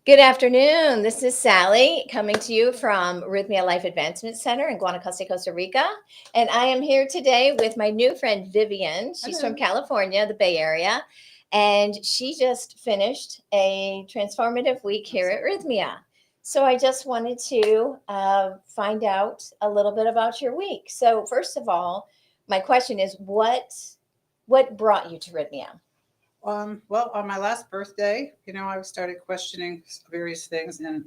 Good afternoon. This is Sally coming to you from Rythmia Life Advancement Center in Guanacaste, Costa Rica. And I am here today with my new friend Vivian. She's from Hello. California, the Bay Area. And she just finished a transformative week here at Rythmia. So I just wanted to find out a little bit about your week. So first of all, my question is what brought you to Rythmia? Well, on my last birthday, I started questioning various things and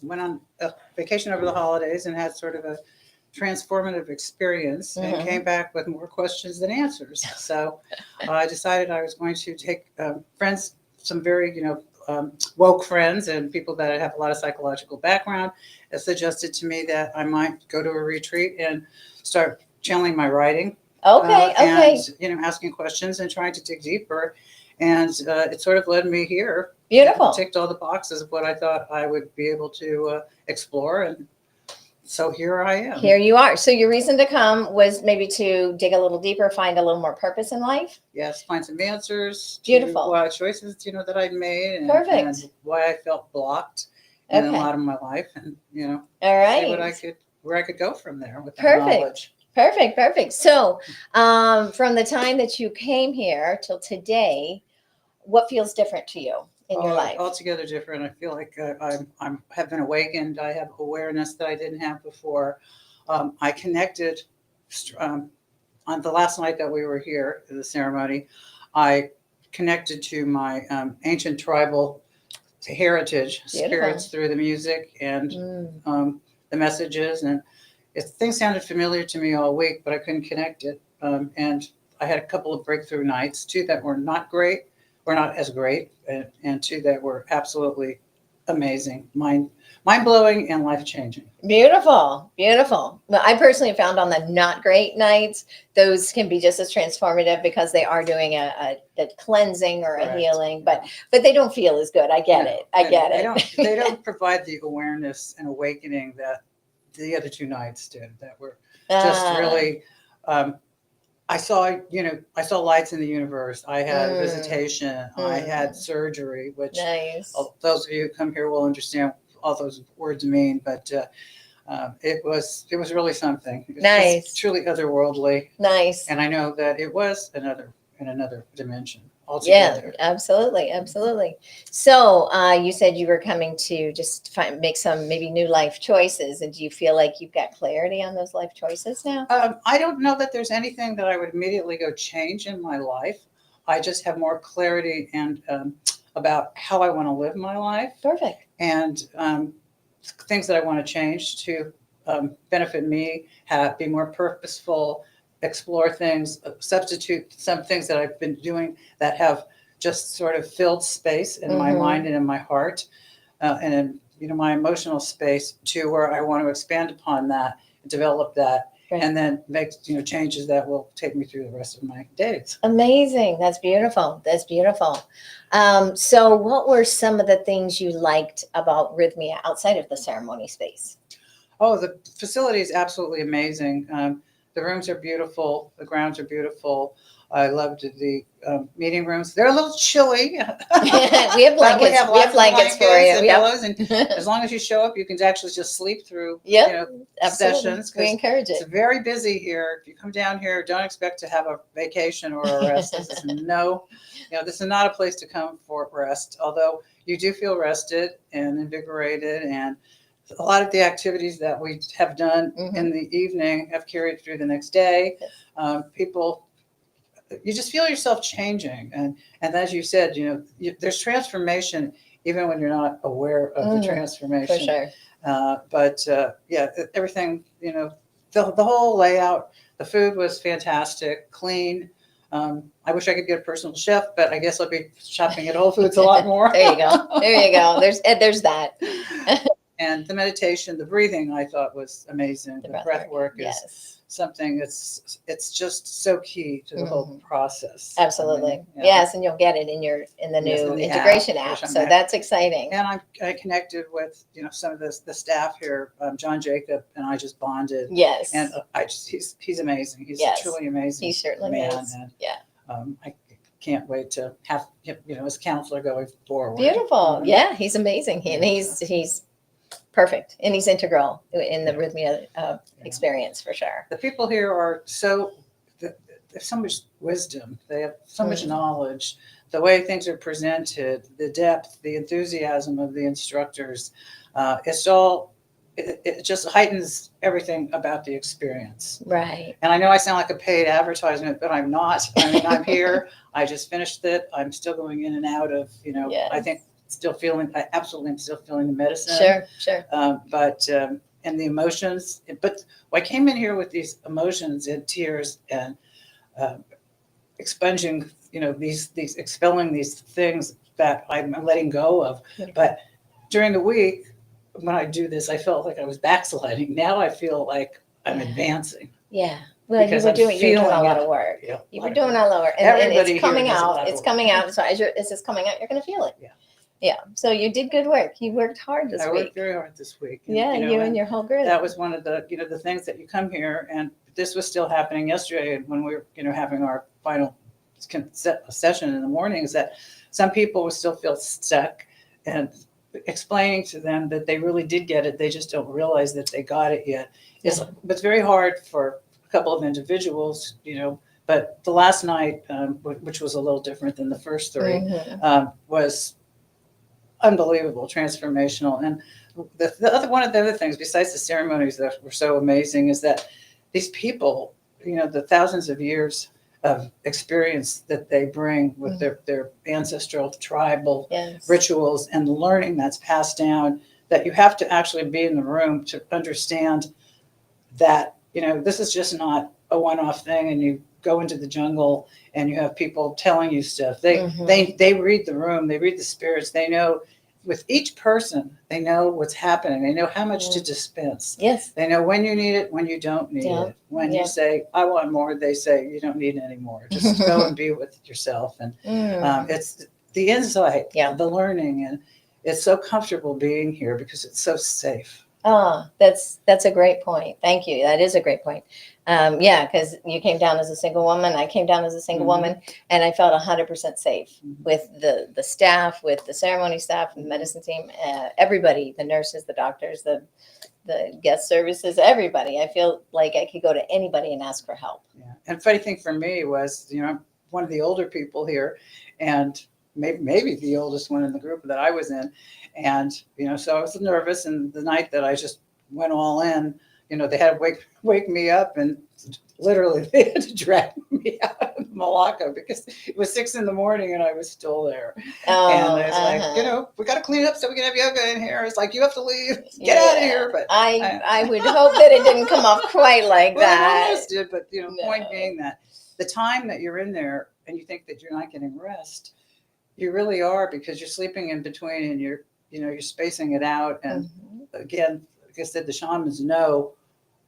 went on a vacation over the holidays and had sort of a transformative experience and Mhm. came back with more questions than answers. So I decided I was going to take friends, some very, woke friends and people that have a lot of psychological background, have suggested to me that I might go to a retreat and start channeling my writing Okay, and okay. asking questions and trying to dig deeper. And it sort of led me here. Beautiful. Ticked all the boxes of what I thought I would be able to explore, and so here I am. Here you are. So your reason to come was maybe to dig a little deeper, find a little more purpose in life. Yes, find some answers Beautiful. to choices that I made, Perfect. and why I felt blocked in a Okay. lot of my life, and All see what I right. could where I could go from there with that Perfect. knowledge. Perfect. Perfect. So, from the time that you came here till today, what feels different to you in your life? Altogether different. I feel like I'm have been awakened. I have awareness that I didn't have before. I connected on the last night that we were here at the ceremony. I connected to my ancient tribal heritage spirits through the music and the messages, and things sounded familiar to me all week, but I couldn't connect it. And I had a couple of breakthrough nights, two that were not great, were not as great, and two that were absolutely amazing, mind blowing, and life changing. Beautiful, beautiful. Well, I personally found on the not great nights, those can be just as transformative because they are doing a cleansing or a Correct. healing, but they don't feel as good. I get No, it. I get they it. don't provide the awareness and awakening that the other two nights did. That were just Ah, really. I saw lights in the universe. I had a mm, visitation. I had surgery, which nice. those of you who come here will understand all those words mean. But it was really something. It was Nice. just truly otherworldly, Nice. and I know that it was in another dimension Yeah, altogether. absolutely, absolutely. So, you said you were coming to just make some maybe new life choices, and do you feel like you've got clarity on those life choices now? I don't know that there's anything that I would immediately go change in my life. I just have more clarity and about how I want to live my life, Perfect. and things that I want to change to benefit me, be more purposeful, explore things, substitute some things that I've been doing that have just sort of filled space in my mind and in my heart, and in my emotional space, to where I want to expand upon that, develop that, Right. and then make changes that will take me through the rest of my days. Amazing. That's beautiful. That's beautiful. So, what were some of the things you liked about Rhythmia outside of the ceremony space? Oh, the facility is absolutely amazing. The rooms are beautiful. The grounds are beautiful. I loved the meeting rooms. They're a little chilly. We have But blankets. we have We have lots of blankets for blankets you. and Yep. pillows, and as long as you show up, you can actually just sleep through Yep. Absolutely. sessions. We 'Cause encourage it's it. very busy here. If you come down here, don't expect to have a vacation or a rest. This is this is not a place to come for rest. Although you do feel rested and invigorated, and a lot of the activities that we have done in the evening have carried through the next day. People, you just feel yourself changing, and as you said, there's transformation even when you're not aware of the For transformation. sure. But yeah, everything, the whole layout, the food was fantastic, clean. I wish I could get a personal chef, but I guess I'll be shopping at Whole Foods a lot more. There you go. There you go. There's that. And the meditation, the breathing, I thought was amazing. The breath work is Yes. something it's just so key to the whole process. Absolutely. I mean, Yes, and you'll get it in the Yes, new in the integration app, app. which I'm So at. that's exciting. And I connected with some of the staff here. John Jacob and I just bonded. Yes. And he's amazing. He's Yes. truly amazing. He certainly man. is. And Yeah. I can't wait to have him, as a counselor going forward. Beautiful. Yeah, he's amazing. And he's perfect, and he's integral in the rythmia experience for sure. The people here are they have so much wisdom. They have so much knowledge. The way things are presented, the depth, the enthusiasm of the instructors, it just heightens everything about the experience. Right. And I know I sound like a paid advertisement, but I'm not. I mean, I'm here. I just finished it. I'm still going in and out of, I think I absolutely am still feeling the medicine. Sure. And the emotions. But I came in here with these emotions and tears and expunging, expelling these things that I'm letting go of. But during the week, when I do this, I felt like I was backsliding. Now I feel like I'm advancing. Yeah. Well, you were doing a lot of work. Yeah, you were doing a lot of work. And it's coming out. It's coming out. So as it's coming out, you're going to feel it. Yeah. Yeah. So you did good work. You worked hard this week. I worked very hard this week. And, you and your whole group. That was one of the, the things that you come here, and this was still happening yesterday when we were, having our final session in the morning, is that some people would still feel stuck, and explaining to them that they really did get it. They just don't realize that they got it yet. It's very hard for a couple of individuals, but the last night, which was a little different than the first three, was unbelievable, transformational. And one of the other things besides the ceremonies that were so amazing is that these people, the thousands of years of experience that they bring with their ancestral tribal rituals and the learning that's passed down, that you have to actually be in the room to understand that, this is just not a one-off thing and you go into the jungle and you have people telling you stuff. They read the room, they read the spirits, they know with each person, they know what's happening. They know how much to dispense. Yes. They know when you need it, when you don't need it. When you say, I want more, they say, you don't need any more. Just go and be with yourself. And it's the insight, the learning, and it's so comfortable being here because it's so safe. Oh, that's a great point. Thank you. That is a great point. Because you came down as a single woman. I came down as a single woman, and I felt 100% safe with the staff, with the ceremony staff, the medicine team, everybody, the nurses, the doctors, the guest services, everybody. I feel like I could go to anybody and ask for help. Yeah. And funny thing for me was, I'm one of the older people here, and maybe the oldest one in the group that I was in. And, so I was nervous. And the night that I just went all in, they had to wake me up, and literally they had to drag me out of Malacca because it was 6 a.m. and I was still there. Oh, and I was like, we got to clean up so we can have yoga in here. It's like, you have to leave, get out of here. But I would hope that it didn't come off quite like that. It almost did, but point being that the time that you're in there and you think that you're not getting rest, you really are, because you're sleeping in between and you're spacing it out. And again, like I said, the shamans know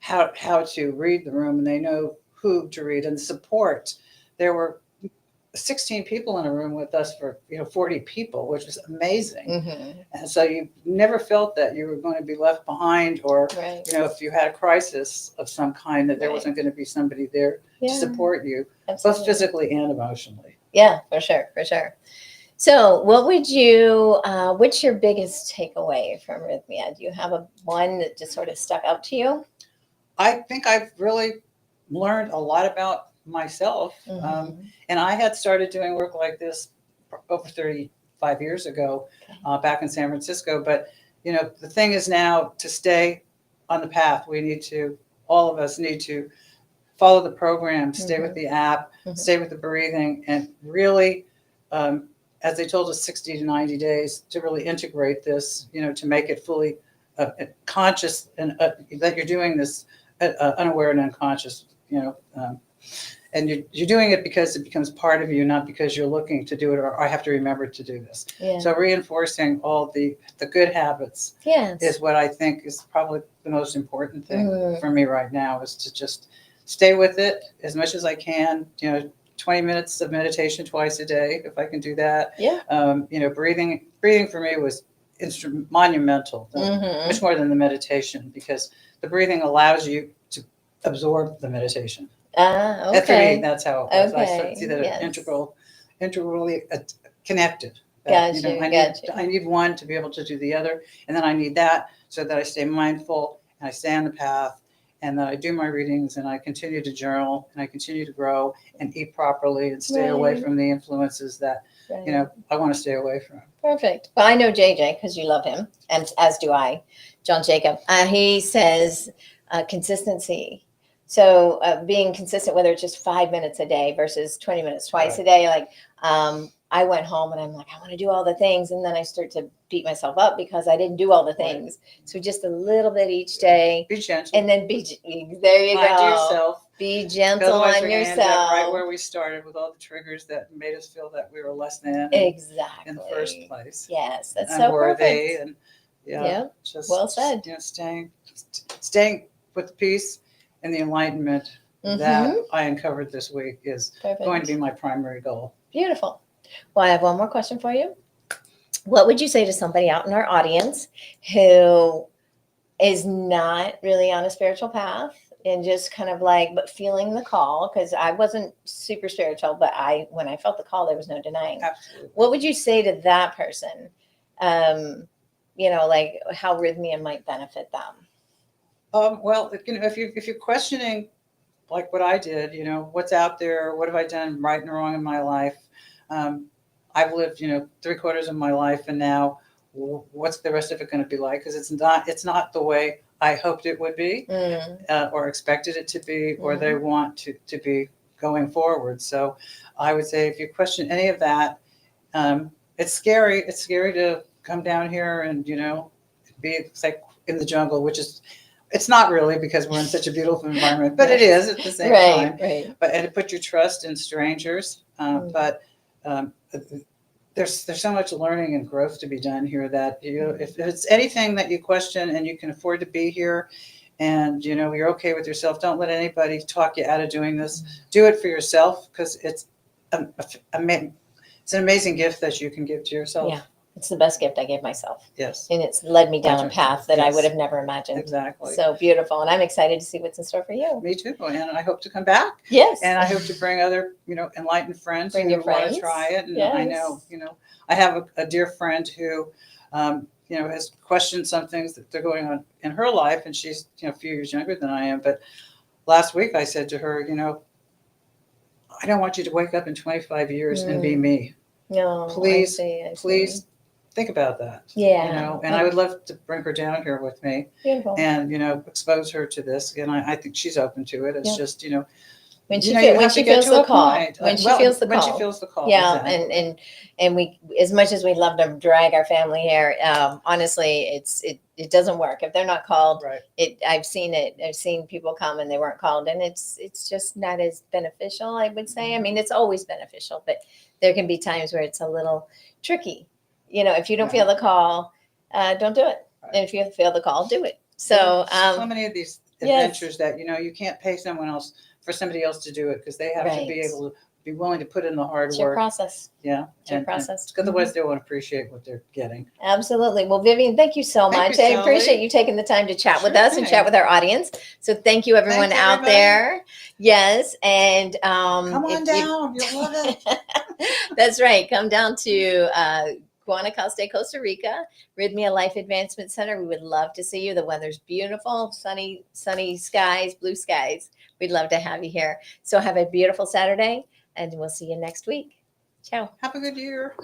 how to read the room, and they know who to read and support. There were 16 people in a room with us for 40 people, which was amazing. And so you never felt that you were going to be left behind, or if you had a crisis of some kind, that there wasn't going to be somebody there to support you, both physically and emotionally. Yeah, for sure. So what would you, what's your biggest takeaway from Rythmia? Do you have one that just sort of stuck out to you? I think I've really learned a lot about myself. And I had started doing work like this over 35 years ago, back in San Francisco. But, the thing is now, to stay on the path, all of us need to follow the program, stay with the app, stay with the breathing, and really, as they told us, 60 to 90 days to really integrate this, to make it fully conscious, and that you're doing this unaware and unconscious, and you're doing it because it becomes part of you, not because you're looking to do it, or I have to remember to do this. So reinforcing all the good habits is what I think is probably the most important thing for me right now, is to just stay with it as much as I can, 20 minutes of meditation twice a day, if I can do that. Breathing for me was monumental, much more than the meditation, because the breathing allows you to absorb the meditation. Okay. For me, that's how it was. I see that integral interrelated, connected. Got You know, you, I got need I need one to be able to do the other, and then I need that so that I stay mindful and I stay on the path, and that I do my readings and I continue to journal and I continue to grow and eat properly and stay away Right. from the influences that Right. I want to stay away from. Perfect. Well, I know JJ because you love him, and as do I, John Jacob. He says consistency. So being consistent, whether it's just 5 minutes a day versus 20 minutes twice a Right. day. Like I went home and I'm like, I want to do all the things, and then I start to beat myself up because I didn't do all the Right. things. So just a little bit each day, Be gentle. and then there you Kind to go. yourself. Be gentle Otherwise, on we're going to end up right yourself. where we started with all the triggers that made us feel that we were less than Exactly. in the first place. Yes, that's so Unworthy perfect. and Yep. just Well said. staying with the peace and the enlightenment that Mhm. I uncovered this week is Perfect. going to be my primary goal. Beautiful. Well, I have one more question for you. What would you say to somebody out in our audience who is not really on a spiritual path and just kind of like, but feeling the call? Because I wasn't super spiritual, but when I felt the call, there was no denying. Absolutely. What would you say to that person? Like how Rhythmia might benefit them. Well, if you're questioning like what I did, what's out there, what have I done right and wrong in my life? I've lived, 3/4 of my life, and now what's the rest of it going to be like? Because it's not the way I hoped it would be, or expected it to be, or they want to be going forward. So I would say if you question any of that, it's scary. It's scary to come down here and, be like in the jungle, which is, it's not really because we're in such a beautiful environment, but it is at the same time. Right. But and to put your trust in strangers. But there's so much learning and growth to be done here that if it's anything that you question and you can afford to be here, and you're okay with yourself, don't let anybody talk you out of doing this. Do it for yourself because it's an amazing gift that you can give to yourself. Yeah. It's the best gift I gave myself. Yes. And it's led me down a path that I Yes. would have never imagined. Exactly. So beautiful. And I'm excited to see what's in store for you. Me too. And I hope to come back. Yes. And I hope to bring other, enlightened friends Bring who your want friends. to try it. And Yes. I know, I have a dear friend who, has questioned some things that are going on in her life. And she's, a few years younger than I am. But last week I said to her, I don't want you to wake up in 25 years and be me. No. Please, I see. please think about that. Yeah. And I would love to bring her down here with me. Beautiful. And, expose her to this. And I think she's open to it. It's just, when she feels the call. When she feels the call. When she feels the call. Yeah. Exactly. And we, as much as we love to drag our family here, honestly, it doesn't work if they're not called. Right. I've seen it. I've seen people come and they weren't called, and it's just not as beneficial, I would say. I mean, it's always beneficial, but there can be times where it's a little tricky. If you don't feel the call, don't do it. Right. And if you feel the call, do it. So, so many of these adventures that, you can't pay someone else for somebody else to do it because they have to be able to be willing to put in the hard it's work. your process. Yeah. It's your process. Otherwise they won't appreciate what they're getting. Absolutely. Well, Vivian, thank you so much. I appreciate you taking the time to chat with us and chat with our audience. So thank you, everyone out there. Yes. And come on down. You'll love it. That's right. Come down to Guanacaste, Costa Rica, Rythmia Life Advancement Center. We would love to see you. The weather's beautiful, sunny skies, blue skies. We'd love to have you here. So have a beautiful Saturday, and we'll see you next week. Ciao. Have a good year.